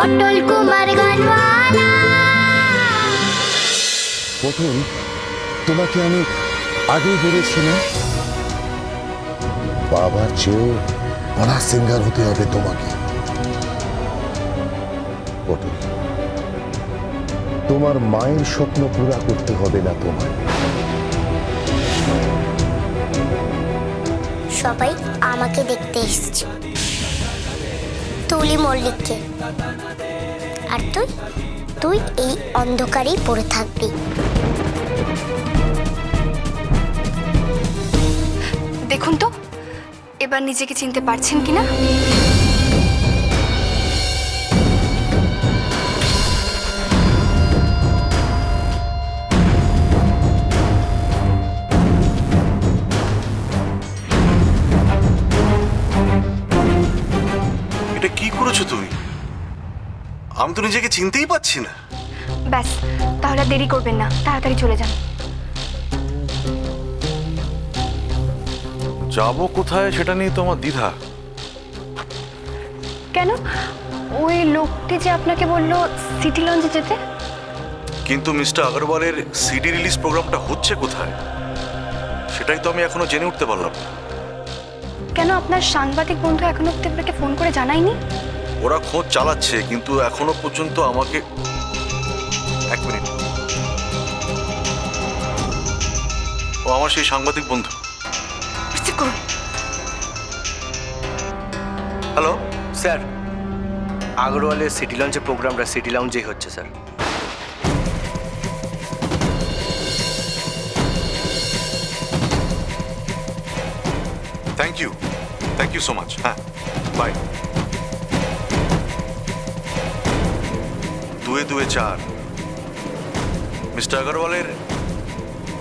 পটল কুমার গানওয়ালা। পটল, তোমাকে আমি আগেই বলেছি না, বাবার চেয়েও বড় সিঙ্গার হতে হবে তোমাকে। পটল, তোমার মায়ের স্বপ্ন পুরা করতে হবে না তোমার? সবাই আমাকে দেখতে এসেছে, তুলি মল্লিককে। আর তুই তুই এই অন্ধকারেই পড়ে থাকবি। দেখুন তো এবার নিজেকে চিনতে পারছেন কিনা। এটা কি করেছো তুমি? আমি তো নিজেকে চিনতেই পারছি না। ব্যাস, তাহলে আর দেরি করবেন না, তাড়াতাড়ি চলে যান। যাবো কোথায় সেটা নিয়ে তো আমার দ্বিধা। কেন? ওই লোকটি যে আপনাকে বলল সিটি লঞ্চে যেতে। কিন্তু মিস্টার আগরওয়ালের সিডি রিলিজ প্রোগ্রামটা হচ্ছে কোথায় সেটাই তো আমি এখনো জেনে উঠতে পারলাম না। কেন আপনার সাংবাদিক বন্ধু এখনো অব্দি আপনাকে ফোন করে জানায়নি? ওরা খোঁজ চালাচ্ছে কিন্তু এখনো পর্যন্ত আমাকে। এক মিনিট, ও আমার সেই সাংবাদিক বন্ধু। রিসিভ করুন। হ্যালো স্যার, আগরওয়ালের সিটি লঞ্চের প্রোগ্রামটা সিটি লাউঞ্জেই হচ্ছে sir. Thank you so much. হ্যাঁ, বাই। 2-2-4 মিস্টার আগরওয়ালের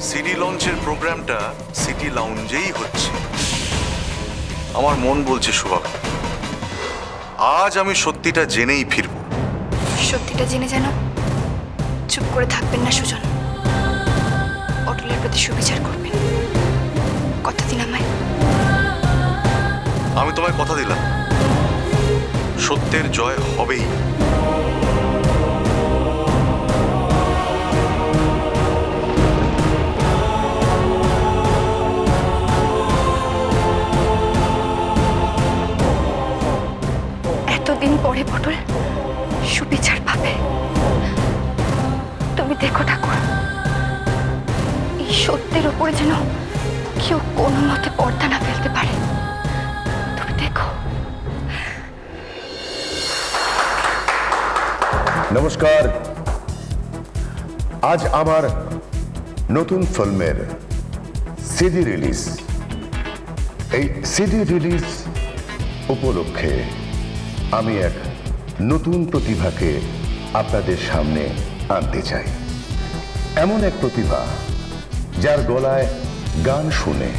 সিডি লঞ্চের প্রোগ্রামটা সিটি লাউঞ্জেই হচ্ছে। আমার মন বলছে শুভা, আজ আমি সত্যিটা জেনেই ফিরব। সত্যিটা জেনে যেন চুপ করে থাকবেন না সুজন। অটলের প্রতি সুবিচার করবেন, কথা দিন আমায়। আমি তোমায় কথা দিলাম, সত্যের জয় হবেই। এতদিন পরে পটল সুবিচার পাবে। তুমি দেখো ঠাকুর, এই সত্যের উপরে যেন কেউ কোনো মতে পর্দা না ফেলতে পারে। তুমি দেখো। নমস্কার। আজ আমার নতুন ফিল্মের সিডি রিলিজ। এই সিডি রিলিজ উপলক্ষে আমি এক নতুন প্রতিভাকে আপনাদের সামনে আনতে চাই। এমন এক প্রতিভা যার গলায় গান শুনে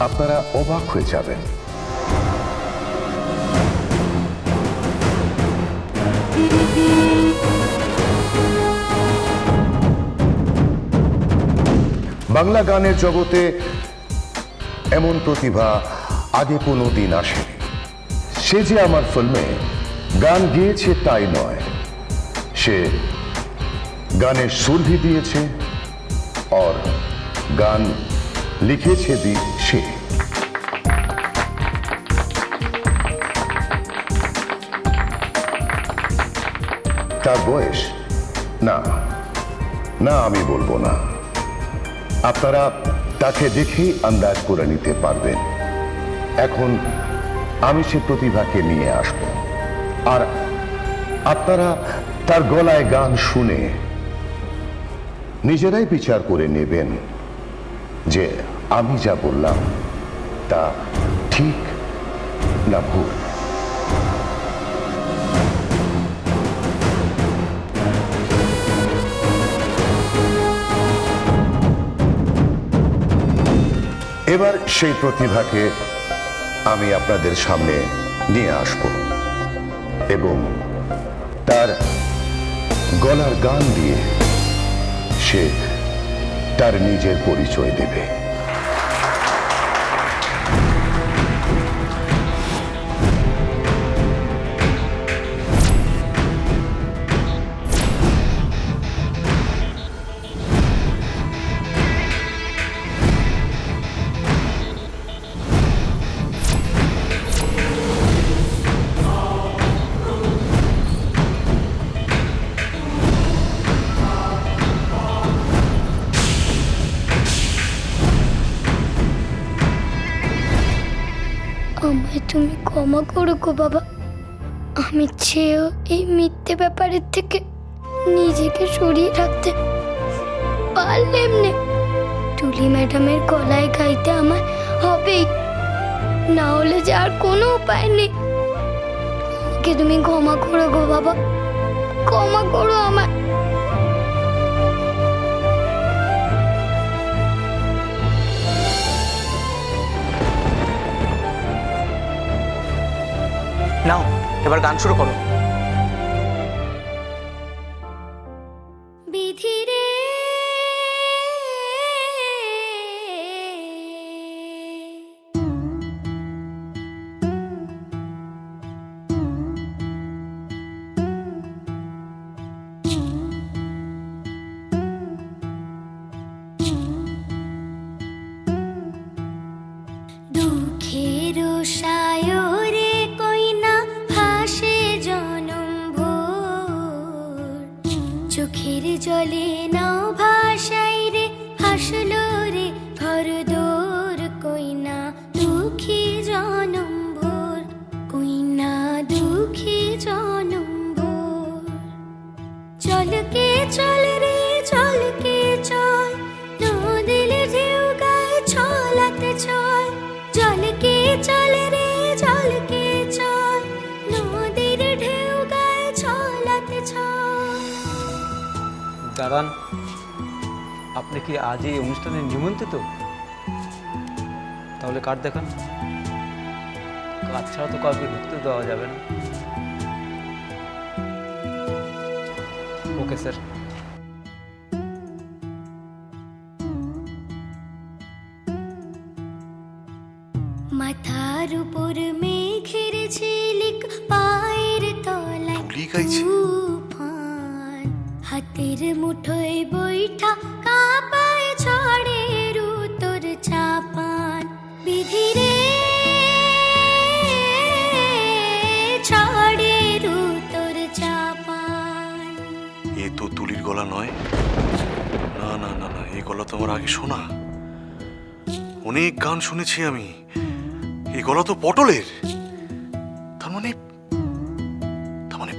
আপনারা অবাক হয়ে যাবেন। বাংলা গানের জগতে এমন প্রতিভা আগে কোনো দিন আসেনি। সে যে আমার ফিল্মে গান গেয়েছে তাই নয়, সে গানের সুর भी দিয়েছে और গান লিখেছে भी সে। তার বয়স না না আমি বলবো না, আপনারা তাকে দেখেই আন্দাজ করে নিতে পারবেন। এখন আমি সে প্রতিভাকে নিয়ে আসব, আর আপনারা তার গলায় গান শুনে নিজেরাই বিচার করে নেবেন যে আমি যা বললাম তা ঠিক না ভুল। এবার সেই প্রতিভাকে আমি আপনাদের সামনে নিয়ে আসব এবং তার গলার গান দিয়ে সে তার নিজের পরিচয় দেবে। ক্ষমা করো গো বাবা। আমি চেয়েও এই মিথ্যে ব্যাপারের থেকে নিজেকে সরিয়ে রাখতে পারলাম না। টুলি ম্যাডামের গলায় গাইতে আমার হবেই, না হলে যে আর কোনো উপায় নেই। আমাকে তুমি ক্ষমা করো গো বাবা, ক্ষমা করো আমার। নাও এবার গান শুরু করো। বিধি রে দুঃখের সায়রে কইনা ভাসে জনম ভোর, চোখের জলে নাও ভাসাই রে হাসলো রে ঘর দোর। কইনা দুঃখী জনম ভোর, কইনা দুঃখী জনম ভোর। চলকে চল রে চলকে চল, নদীর ঢেউ গায়ে ছলাতে চল। জলকে চল রে জলকে চল, নদীর ঢেউ গায়ে ছলাতে চল। দাঁড়ান, আপনি কি আজ এই অনুষ্ঠানে নিমন্ত্রিত? তাহলে কার্ড দেখান। কার্ড ছাড়া তো কাউকে ঢুকতে দেওয়া যাবে না। Okay sir. মাথার উপর মেঘের ঝিলিক, পায়ের তলায় তুলি গাইছে। তুফান, হাতের মুঠোয় বৈঠা কাঁপায় ঝড়ের উত্তর চাপান। বিধি রে ঝড়ের উত্তর চাপান। এ তো তুলির গলা নয়। না না না না, এই গলা তো আমার আগে শোনা। অনেক গান শুনেছি আমি, এই গলা তো পটলের। তার মানে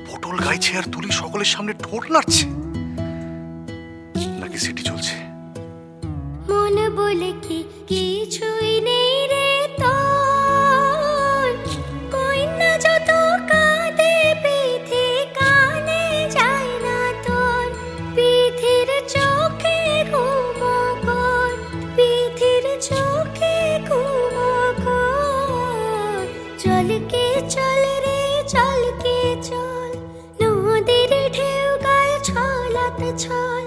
পটল গাইছে আর তুলি সকলের সামনে ঠোঁট নাড়ছে, নাকি সিটি চলছে? মন বলে কি কিছুই নেই রে তোর, কইনা যত কাঁদে বিধি কানে যায় না তোর। বিধির চোখে ঘুমো ঘোর, বিধির চোখে ঘুমো ঘোর। চলকে চল রে চলকে চল, নদীর ঢেউ গায়ে ছলাতে ছল।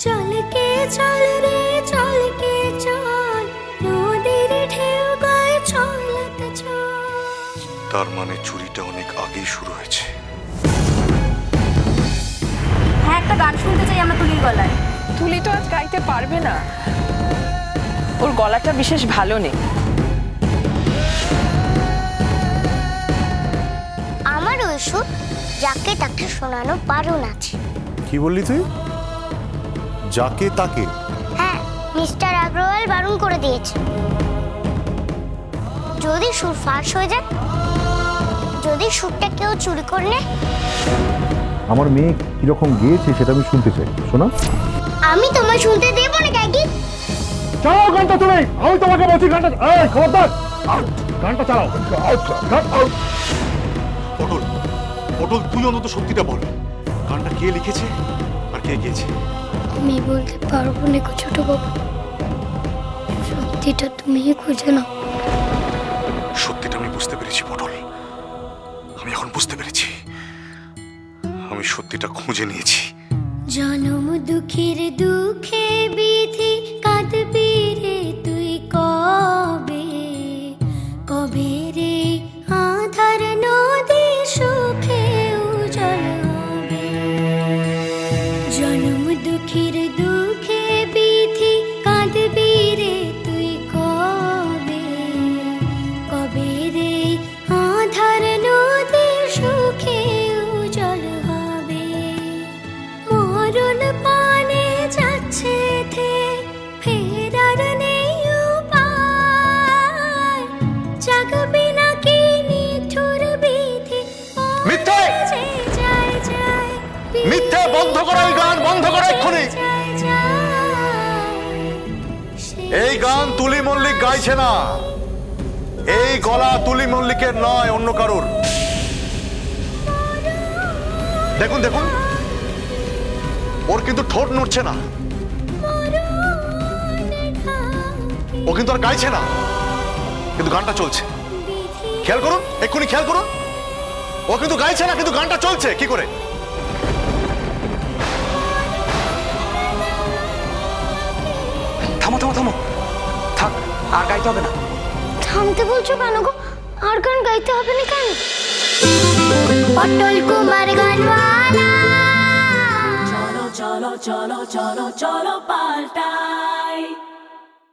চলকে চল রে চলকে চল, নদীর ঢেউ গায়ে ছলাতে ছল। তার মানে চুরিটা অনেক আগেই শুরু হয়েছে। হ্যাঁ, একটা গান শুনতে চাই আমরা তুলির গলায়। তুলি তো আজ গাইতে পারবে না, ওর গলাটা বিশেষ ভালো নেই। আমার ওই সুর যাকে তাকে শোনানো বারণ আছে। কি বললি তুই? যাকে তাকে? হ্যাঁ, মিস্টার আগরওয়াল বারণ করে দিয়েছে। যদি সুর ফাঁস হয়ে যায়, যদি সুরটা কেউ চুরি করে নেয়। আমার মেয়ে কিরকম গেয়েছে সেটা আমি শুনতে চাই, শোনা। আমি তোমায় শুনতে দেবো না কাকি। চালাও গানটা তুমি, আমি তোমাকে বলছি গানটা। এই খবরদার, গানটা চালাও। পটল পটল, তুই অন্তত সত্যিটা বল, গানটা কে লিখেছে আর কে গেয়েছে? আমি বলতে পারবো না গো ছোট বাবু, সত্যিটা তুমিই খুঁজে নাও। সত্যিটা আমি বুঝতে পেরেছি পটল, আমি এখন বুঝতে পেরেছি। আমি সত্যিটা খুঁজে নিয়েছি। জনম দুঃখের দুঃখে বিধি কাঁদবি রে তুই কবে, কবে রে আধার নদী সুখে উজ্জ্বল হবে। জনম দুঃখের দুঃখে বিধি কাঁদবি রে তুই কবে, কবে রে আধার নদী সুখে উজ্জ্বল হবে। মরণ পানে যাচ্ছে থে, ফেরার নেই উপায়। জাগবে নাকি নিঠুর মিথ্যে বন্ধ করো, এই গান বন্ধ করো এক্ষুনি। এই গান তুলি মল্লিক গাইছে না। এই গলা তুলি মল্লিকের নয়, অন্য কারুর। দেখুন দেখুন, ওর কিন্তু ঠোঁট নড়ছে না, ও কিন্তু আর গাইছে না, কিন্তু গানটা চলছে। খেয়াল করুন, এক্ষুনি খেয়াল করুন, ও কিন্তু গাইছে না, কিন্তু গানটা চলছে। কি করে? থামো থামো থামো, থাক, আর গাইতে হবে না। থামতে বলছো কেন গো? আর গান গাইতে হবে না কেন? পটল কুমার গানওয়ালা, চলো চলো চলো চলো চলো পাল্টাই।